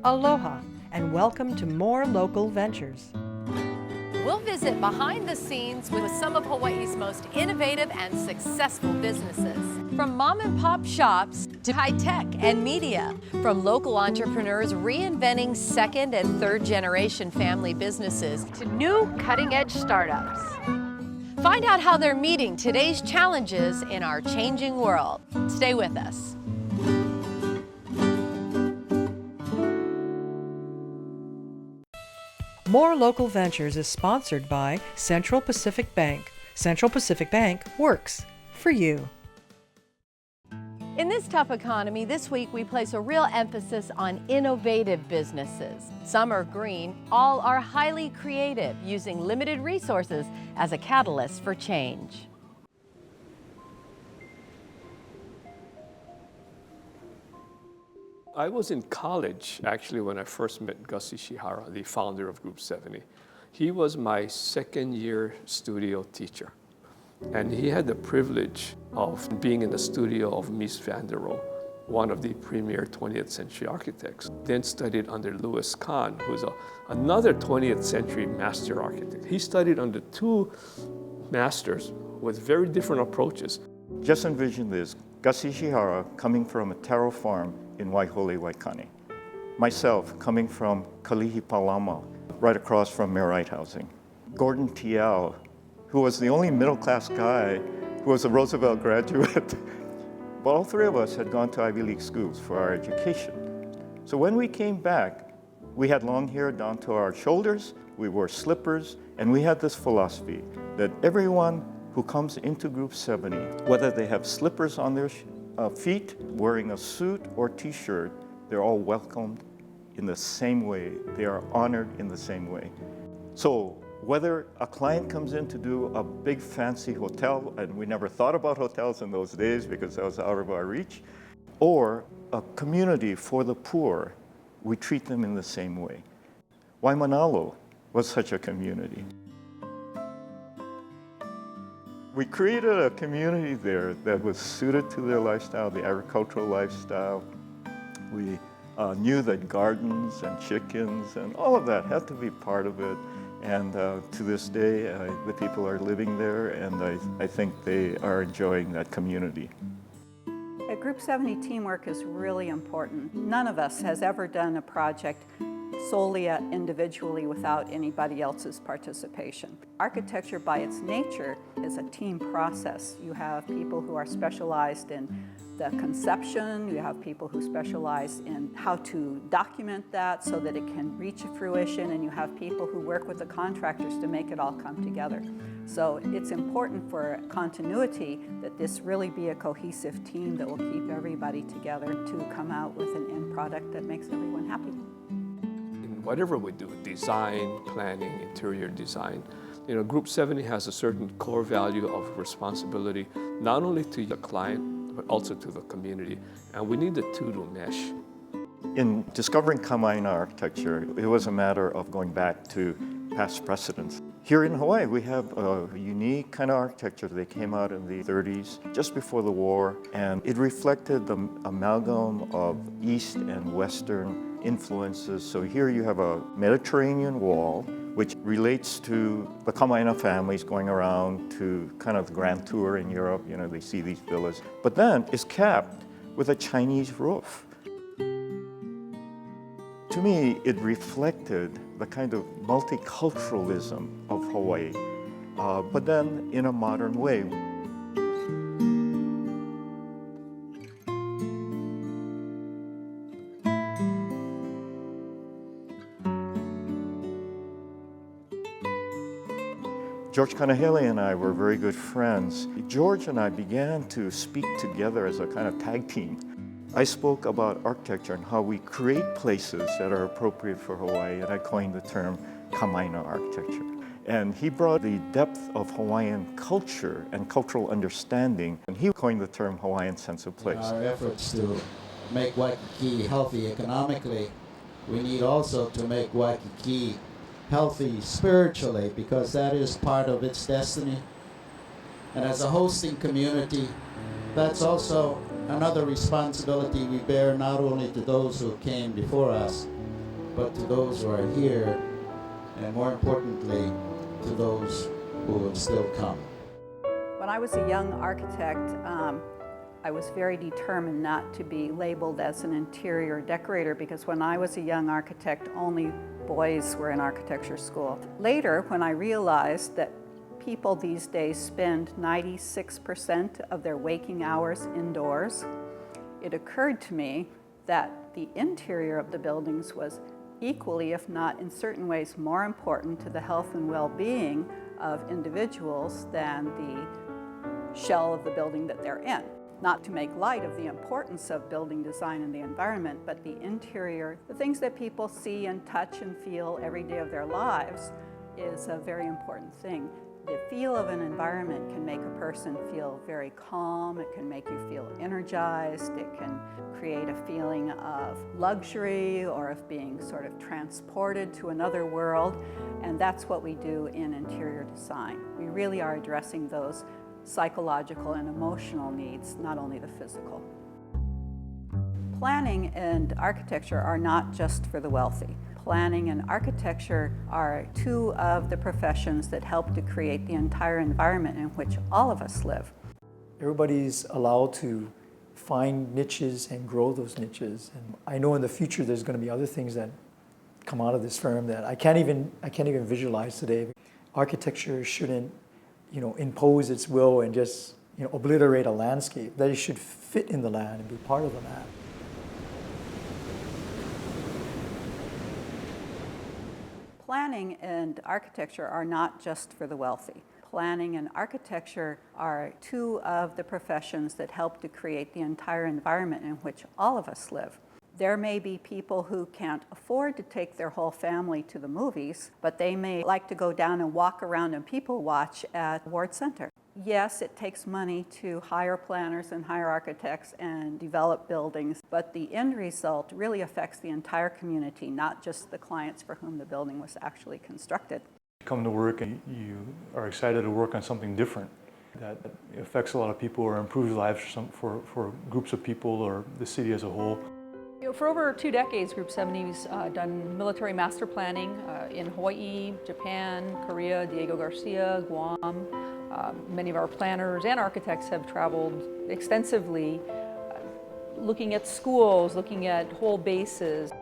Aloha, and welcome to More Local Ventures. We'll visit behind the scenes with some of Hawaii's most innovative and successful businesses. From mom and pop shops to high tech and media, from local entrepreneurs reinventing second and third generation family businesses to new cutting edge startups. Find out how they're meeting today's challenges in our changing world. Stay with us. More Local Ventures is sponsored by Central Pacific Bank. Central Pacific Bank works for you. In this tough economy, this week we place a real emphasis on innovative businesses. Some are green, all are highly creative, using limited resources as a catalyst for change. I was in college, actually, when I first met Gus Ishihara, the founder of Group 70. He was my second-year studio teacher. And he had the privilege of being in the studio of Mies van der Rohe, one of the premier 20th century architects. Then studied under Louis Kahn, who's another 20th century master architect. He studied under two masters with very different approaches. Just envision this, Gus Ishihara coming from a taro farm in Waihole, Waikani. Myself coming from Kalihi Palama, right across from Merite Housing. Gordon Tiao, who was the only middle-class guy who was a Roosevelt graduate. But all three of us had gone to Ivy League schools for our education. So when we came back, we had long hair down to our shoulders, we wore slippers, and we had this philosophy that everyone who comes into Group 70, whether they have slippers on their feet, wearing a suit or t-shirt, they're all welcomed in the same way. They are honored in the same way. So whether a client comes in to do a big fancy hotel, and we never thought about hotels in those days because that was out of our reach, or a community for the poor, we treat them in the same way. Waimanalo was such a community. We created a community there that was suited to their lifestyle, the agricultural lifestyle. We knew that gardens and chickens and all of that had to be part of it. And to this day, the people are living there, and I think they are enjoying that community. At Group 70, teamwork is really important. None of us has ever done a project solely individually without anybody else's participation. Architecture by its nature is a team process. You have people who are specialized in the conception, you have people who specialize in how to document that so that it can reach fruition, and you have people who work with the contractors to make it all come together. So it's important for continuity that this really be a cohesive team that will keep everybody together to come out with an end product that makes everyone happy. In whatever we do, design, planning, interior design, Group 70 has a certain core value of responsibility, not only to the client, but also to the community. And we need the two to mesh. In discovering Kamaina architecture, it was a matter of going back to past precedents. Here in Hawaii, we have a unique kind of architecture that came out in the 30s, just before the war, and it reflected the amalgam of East and Western influences. So here you have a Mediterranean wall, which relates to the Kamaina families going around to kind of the grand tour in Europe. They see these villas. But then it's capped with a Chinese roof. To me, it reflected the kind of multiculturalism of Hawaii, but then in a modern way. George Kanahele and I were very good friends. George and I began to speak together as a kind of tag team. I spoke about architecture and how we create places that are appropriate for Hawaii, and I coined the term Kamaina architecture. And he brought the depth of Hawaiian culture and cultural understanding, and he coined the term Hawaiian sense of place. Our efforts to make Waikiki healthy economically, we need also to make Waikiki healthy spiritually, because that is part of its destiny. And as a hosting community, that's also another responsibility we bear, not only to those who came before us, but to those who are here, and more importantly, to those who will still come. When I was a young architect, I was very determined not to be labeled as an interior decorator, because when I was a young architect, only boys were in architecture school. Later, when I realized that people these days spend 96% of their waking hours indoors, it occurred to me that the interior of the buildings was equally, if not in certain ways, more important to the health and well-being of individuals than the shell of the building that they're in. Not to make light of the importance of building design and the environment, but the interior, the things that people see and touch and feel every day of their lives, is a very important thing. The feel of an environment can make a person feel very calm, it can make you feel energized, it can create a feeling of luxury or of being sort of transported to another world, and that's what we do in interior design. We really are addressing those psychological and emotional needs, not only the physical. Planning and architecture are not just for the wealthy. Planning and architecture are two of the professions that help to create the entire environment in which all of us live. Everybody's allowed to find niches and grow those niches. And I know in the future there's going to be other things that come out of this firm that I can't even visualize today. Architecture shouldn't, impose its will and just, obliterate a landscape. That it should fit in the land and be part of the land. Planning and architecture are not just for the wealthy. Planning and architecture are two of the professions that help to create the entire environment in which all of us live. There may be people who can't afford to take their whole family to the movies, but they may like to go down and walk around and people watch at Ward Center. Yes, it takes money to hire planners and hire architects and develop buildings, but the end result really affects the entire community, not just the clients for whom the building was actually constructed. You come to work and you are excited to work on something different that affects a lot of people or improves lives for groups of people or the city as a whole. For over 2 decades, Group 70's done military master planning in Hawaii, Japan, Korea, Diego Garcia, Guam. Many of our planners and architects have traveled extensively, looking at schools, looking at whole bases.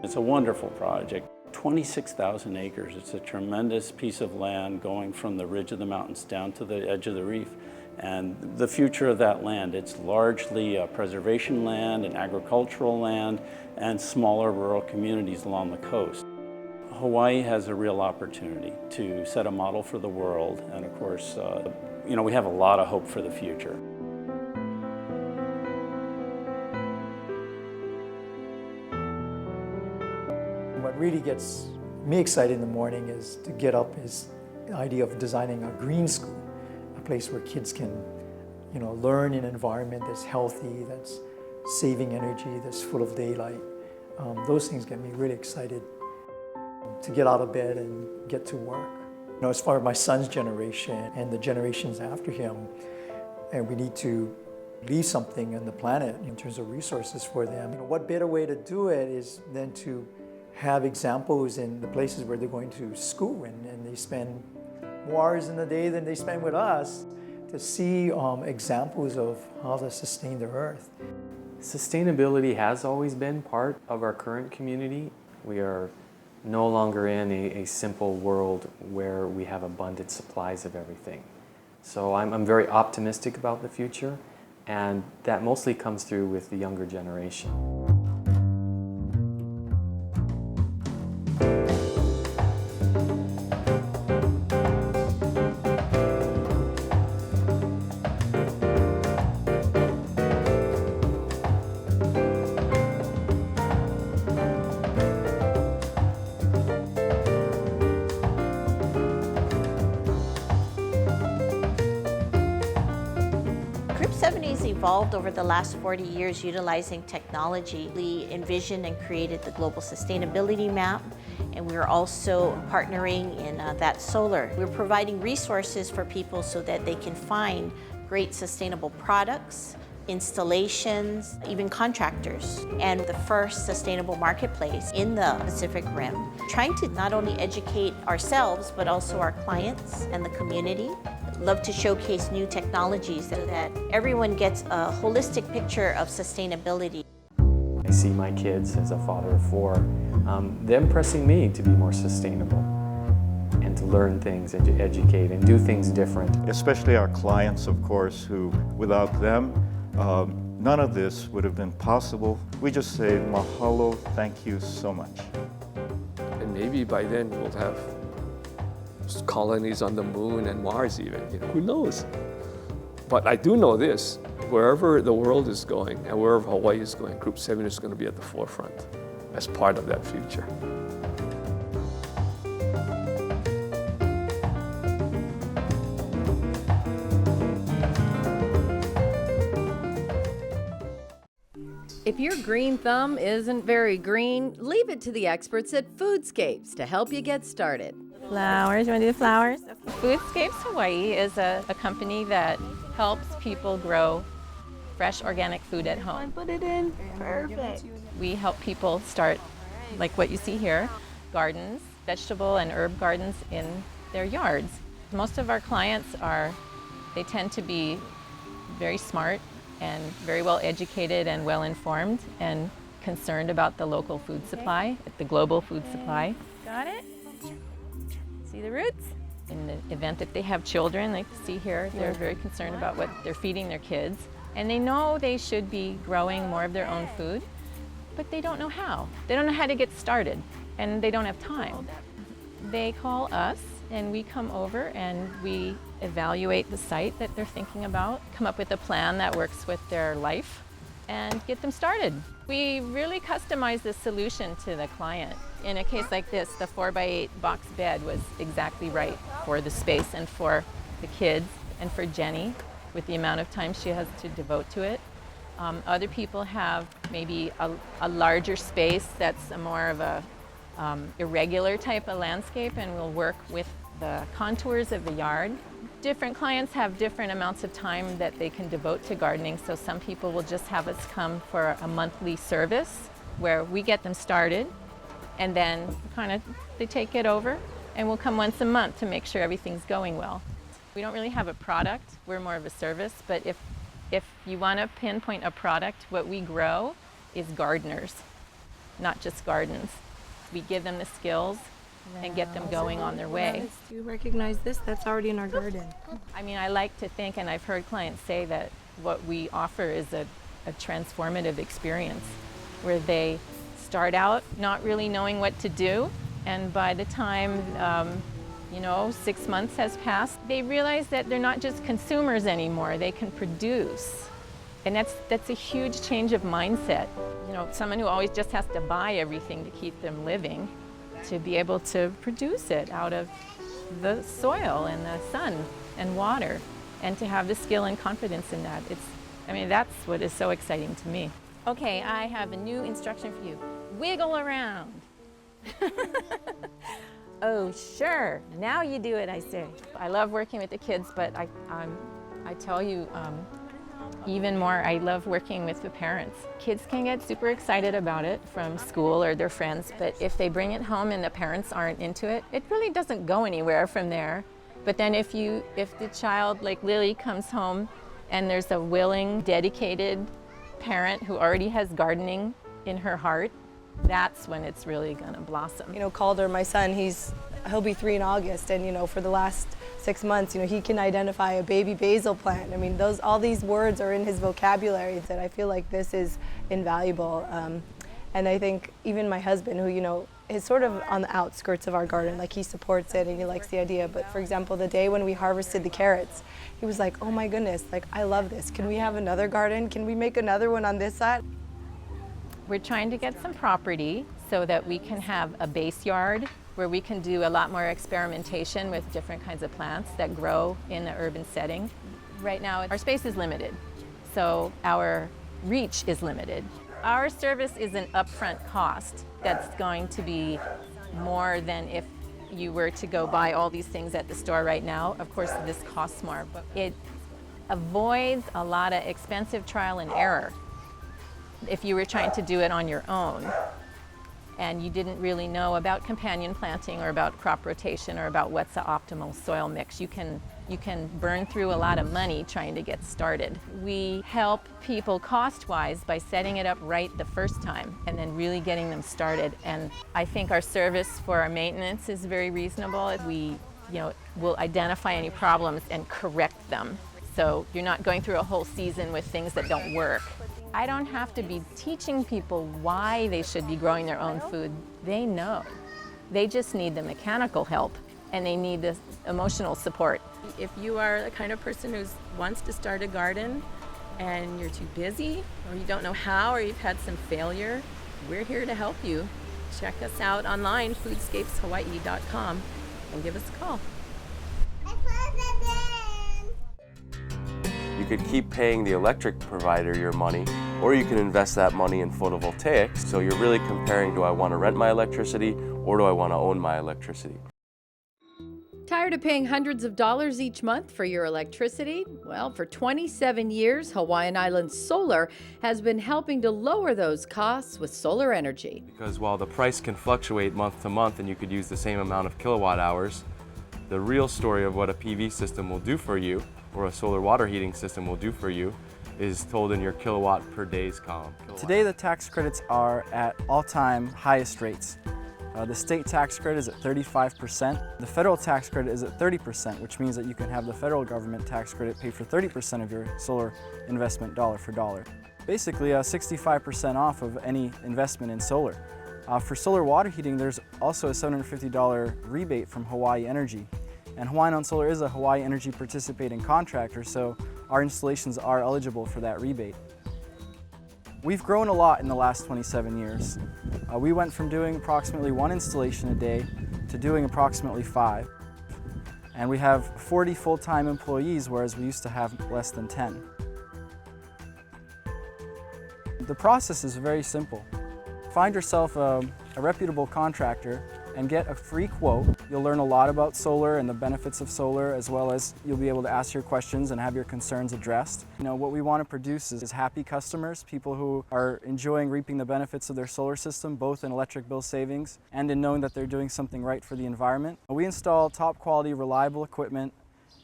It's a wonderful project. 26,000 acres. It's a tremendous piece of land going from the ridge of the mountains down to the edge of the reef. And the future of that land, it's largely preservation land and agricultural land and smaller rural communities along the coast. Hawaii has a real opportunity to set a model for the world. And of course, we have a lot of hope for the future. What really gets me excited in the morning is to get up is the idea of designing a green school, a place where kids can, learn in an environment that's healthy, that's saving energy, that's full of daylight. Those things get me really excited to get out of bed and get to work. As far as my son's generation and the generations after him, and we need to leave something on the planet in terms of resources for them. What better way to do it is than to have examples in the places where they're going to school and they spend more hours in the day than they spend with us, to see examples of how to sustain the earth. Sustainability has always been part of our current community. We are no longer in a simple world where we have abundant supplies of everything. So I'm very optimistic about the future, and that mostly comes through with the younger generation. Group 70 has evolved over the last 40 years utilizing technology. We envisioned and created the Global Sustainability Map, and we're also partnering in that solar. We're providing resources for people so that they can find great sustainable products, installations, even contractors, and the first sustainable marketplace in the Pacific Rim, trying to not only educate ourselves, but also our clients and the community. Love to showcase new technologies so that everyone gets a holistic picture of sustainability. I see my kids, as a father of 4, them pressing me to be more sustainable and to learn things and to educate and do things different. Especially our clients, of course, who without them, none of this would have been possible. We just say mahalo, thank you so much. And maybe by then we'll have colonies on the moon and Mars even, who knows? But I do know this, wherever the world is going and wherever Hawaii is going, Group 70 is going to be at the forefront as part of that future. If your green thumb isn't very green, leave it to the experts at Foodscapes to help you get started. Flowers, you want to do the flowers? Foodscapes Hawaii is a company that helps people grow fresh organic food at home. Put it in, perfect. We help people start, like what you see here, gardens, vegetable and herb gardens in their yards. Most of our clients they tend to be very smart and very well educated and well informed and concerned about the local food supply, the global food supply. Got it? See the roots? In the event that they have children, like you see here, they're very concerned about what they're feeding their kids. And they know they should be growing more of their own food, but they don't know how. They don't know how to get started, and they don't have time. They call us, and we come over and we evaluate the site that they're thinking about, come up with a plan that works with their life, and get them started. We really customize the solution to the client. In a case like this, the 4x8 box bed was exactly right for the space and for the kids and for Jenny with the amount of time she has to devote to it. Other people have maybe a larger space that's more of a irregular type of landscape and will work with the contours of the yard. Different clients have different amounts of time that they can devote to gardening, so some people will just have us come for a monthly service where we get them started and then they take it over and we'll come once a month to make sure everything's going well. We don't really have a product, we're more of a service, but if you want to pinpoint a product, what we grow is gardeners, not just gardens. We give them the skills and get them going on their way. Do you recognize this? That's already in our garden. I mean, I like to think, and I've heard clients say that what we offer is a transformative experience where they start out not really knowing what to do, and by the time 6 months has passed, they realize that they're not just consumers anymore, they can produce. And that's a huge change of mindset. Someone who always just has to buy everything to keep them living, to be able to produce it out of the soil and the sun and water, and to have the skill and confidence in that. That's what is so exciting to me. Okay, I have a new instruction for you. Wiggle around. Oh, sure, now you do it, I say. I love working with the kids, but I tell you, even more, I love working with the parents. Kids can get super excited about it from school or their friends, but if they bring it home and the parents aren't into it, it really doesn't go anywhere from there. But then if the child, like Lily, comes home and there's a willing, dedicated parent who already has gardening in her heart, that's when it's really gonna blossom. Calder, my son, he'll be 3 in August, and for the last 6 months, he can identify a baby basil plant. All these words are in his vocabulary, that I feel like this is invaluable. And I think even my husband, who is sort of on the outskirts of our garden, like he supports it and he likes the idea. But for example, the day when we harvested the carrots, he was like, "Oh my goodness, I love this. Can we have another garden? Can we make another one on this side?" We're trying to get some property so that we can have a base yard where we can do a lot more experimentation with different kinds of plants that grow in the urban setting. Right now, our space is limited. so our reach is limited. Our service is an upfront cost that's going to be more than if you were to go buy all these things at the store right now. Of course, this costs more, but it avoids a lot of expensive trial and error if you were trying to do it on your own and you didn't really know about companion planting or about crop rotation or about what's the optimal soil mix. You can burn through a lot of money trying to get started. We help people cost-wise by setting it up right the first time and then really getting them started. And I think our service for our maintenance is very reasonable. We will identify any problems and correct them. So you're not going through a whole season with things that don't work. I don't have to be teaching people why they should be growing their own food. They know. They just need the mechanical help and they need the emotional support. If you are the kind of person who wants to start a garden and you're too busy or you don't know how or you've had some failure, we're here to help you. Check us out online, foodscapeshawaii.com, and give us a call. You could keep paying the electric provider your money, or you can invest that money in photovoltaics. So you're really comparing, do I want to rent my electricity or do I want to own my electricity? Tired of paying hundreds of dollars each month for your electricity? Well, for 27 years, Hawaiian Islands Solar has been helping to lower those costs with solar energy. Because while the price can fluctuate month to month and you could use the same amount of kilowatt hours, the real story of what a PV system will do for you, or a solar water heating system will do for you, is told in your kilowatt per days column. Today the tax credits are at all-time highest rates. The state tax credit is at 35%. The federal tax credit is at 30%, which means that you can have the federal government tax credit pay for 30% of your solar investment dollar for dollar. Basically 65% off of any investment in solar. For solar water heating, there's also a $750 rebate from Hawaii Energy. And Hawaiian Island Solar is a Hawaii Energy participating contractor, so our installations are eligible for that rebate. We've grown a lot in the last 27 years. We went from doing approximately 1 installation a day to doing approximately 5. And we have 40 full-time employees, whereas we used to have less than 10. The process is very simple. Find yourself a reputable contractor and get a free quote. You'll learn a lot about solar and the benefits of solar, as well as you'll be able to ask your questions and have your concerns addressed. What we want to produce is happy customers, people who are enjoying reaping the benefits of their solar system, both in electric bill savings and in knowing that they're doing something right for the environment. We install top quality, reliable equipment,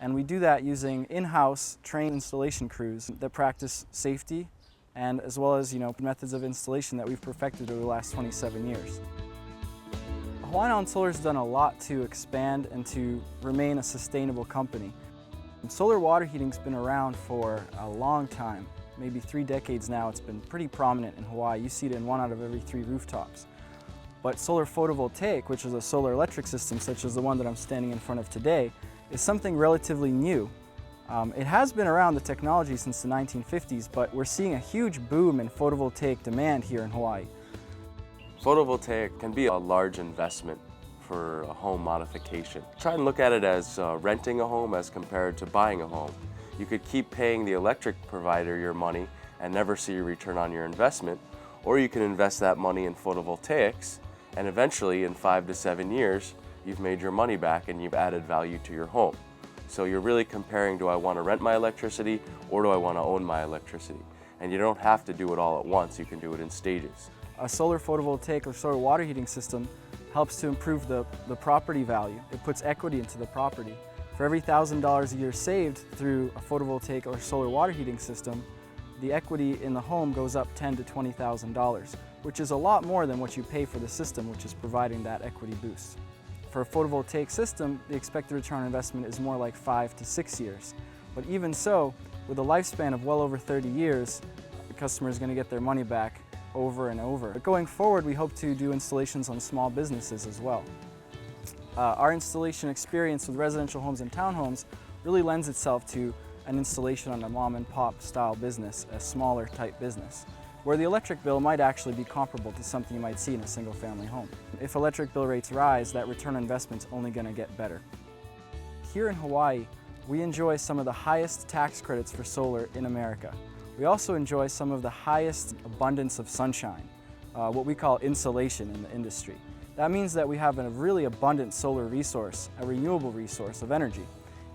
and we do that using in-house trained installation crews that practice safety and as well as methods of installation that we've perfected over the last 27 years. Hawaiian Island Solar has done a lot to expand and to remain a sustainable company. Solar water heating's been around for a long time, maybe 3 decades now. It's been pretty prominent in Hawaii. You see it in 1 out of every 3 rooftops. But solar photovoltaic, which is a solar electric system such as the one that I'm standing in front of today, is something relatively new. It has been around, the technology, since the 1950s, but we're seeing a huge boom in photovoltaic demand here in Hawaii. Photovoltaic can be a large investment for a home modification. Try and look at it as renting a home as compared to buying a home. You could keep paying the electric provider your money and never see a return on your investment, or you can invest that money in photovoltaics and eventually in 5 to 7 years you've made your money back and you've added value to your home. So you're really comparing, do I want to rent my electricity or do I want to own my electricity? And you don't have to do it all at once, you can do it in stages. A solar photovoltaic or solar water heating system helps to improve the property value. It puts equity into the property. For every $1,000 a year saved through a photovoltaic or solar water heating system, the equity in the home goes up $10,000 to $20,000, which is a lot more than what you pay for the system, which is providing that equity boost. For a photovoltaic system, the expected return on investment is more like 5 to 6 years. But even so, with a lifespan of well over 30 years, the customer is going to get their money back over and over. But going forward, we hope to do installations on small businesses as well. Our installation experience with residential homes and townhomes really lends itself to an installation on a mom and pop style business, a smaller type business, where the electric bill might actually be comparable to something you might see in a single family home. If electric bill rates rise, that return on investment is only going to get better. Here in Hawaii, we enjoy some of the highest tax credits for solar in America. We also enjoy some of the highest abundance of sunshine, what we call insolation in the industry. That means that we have a really abundant solar resource, a renewable resource of energy.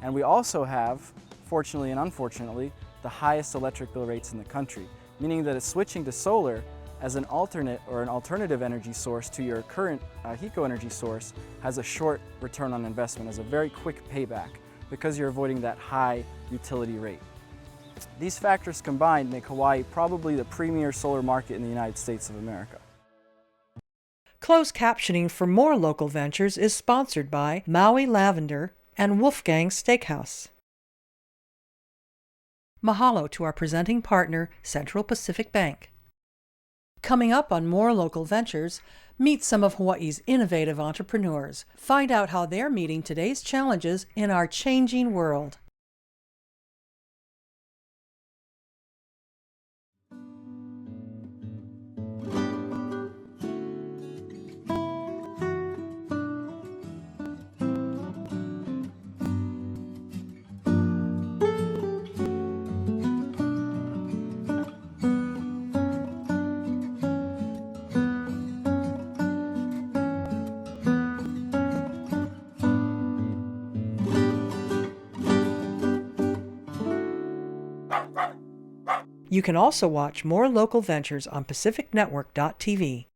And we also have, fortunately and unfortunately, the highest electric bill rates in the country, meaning that switching to solar as an alternate or an alternative energy source to your current HECO energy source has a short return on investment, has a very quick payback because you're avoiding that high utility rate. These factors combined make Hawaii probably the premier solar market in the United States of America. Closed captioning for more local ventures is sponsored by Maui Lavender and Wolfgang Steakhouse. Mahalo to our presenting partner, Central Pacific Bank. Coming up on More Local Ventures, meet some of Hawaii's innovative entrepreneurs. Find out how they're meeting today's challenges in our changing world. You can also watch More Local Ventures on PacificNetwork.tv.